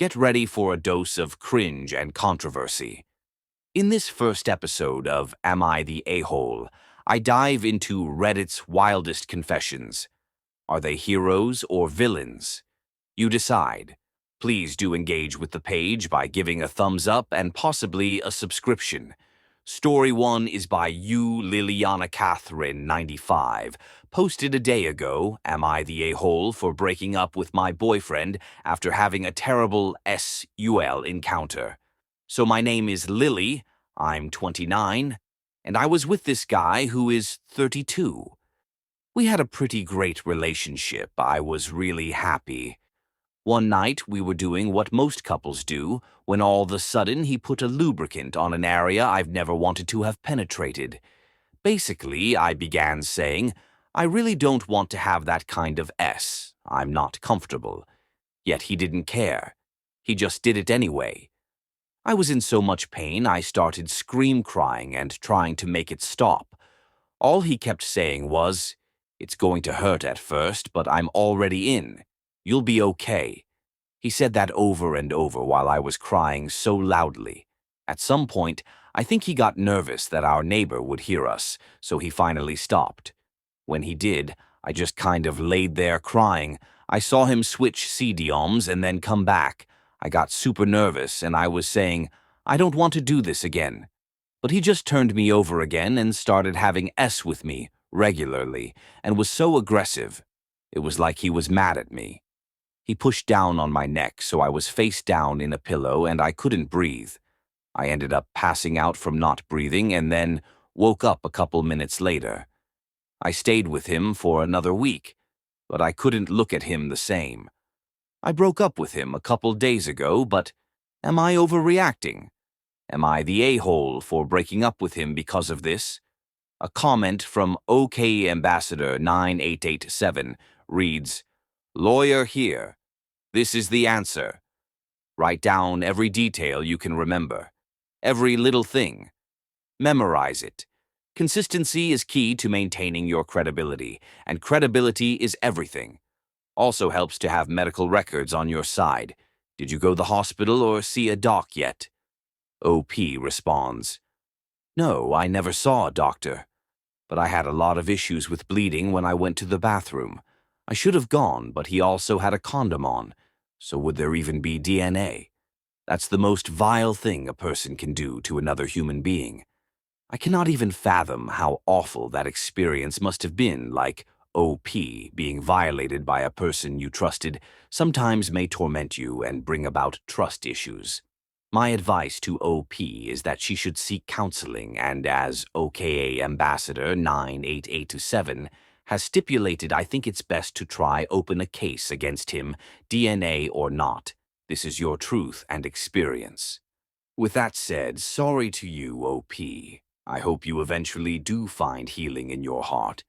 Get ready for a dose of cringe and controversy. In this first episode of Am I the A-Hole, I dive into Reddit's wildest confessions. Are they heroes or villains? You decide. Please do engage with the page by giving a thumbs up and possibly a subscription. Story 1 is by Liliana Catherine 95. Posted a day ago, Am I the A-Hole for breaking up with my boyfriend after having a terrible SUL encounter? So my name is Lily, I'm 29, and I was with this guy who is 32. We had a pretty great relationship. I was really happy. One night, we were doing what most couples do, when all of a sudden he put a lubricant on an area I've never wanted to have penetrated. Basically, I began saying, I really don't want to have that kind of S. I'm not comfortable. Yet he didn't care. He just did it anyway. I was in so much pain, I started scream-crying and trying to make it stop. All he kept saying was, "It's going to hurt at first, but I'm already in. You'll be okay." He said that over and over while I was crying so loudly. At some point, I think he got nervous that our neighbor would hear us, so he finally stopped. When he did, I just kind of laid there crying. I saw him switch CDOMs and then come back. I got super nervous and I was saying, I don't want to do this again. But he just turned me over again and started having S with me regularly and was so aggressive. It was like he was mad at me. He pushed down on my neck so I was face down in a pillow and I couldn't breathe. I ended up passing out from not breathing and then woke up a couple minutes later. I stayed with him for another week, but I couldn't look at him the same. I broke up with him a couple days ago, but am I overreacting? Am I the a-hole for breaking up with him because of this? A comment from OK Ambassador 9887 reads, Lawyer here. This is the answer. Write down every detail you can remember. Every little thing. Memorize it. Consistency is key to maintaining your credibility, and credibility is everything. Also helps to have medical records on your side. Did you go to the hospital or see a doc yet? OP responds, No, I never saw a doctor. But I had a lot of issues with bleeding when I went to the bathroom. I should have gone, but he also had a condom on. So would there even be DNA? That's the most vile thing a person can do to another human being. I cannot even fathom how awful that experience must have been, like OP being violated by a person you trusted sometimes may torment you and bring about trust issues. My advice to OP is that she should seek counseling and, as OKA Ambassador 98827 has stipulated, I think it's best to try open a case against him, DNA or not. This is your truth and experience. With that said, sorry to you, OP. I hope you eventually do find healing in your heart.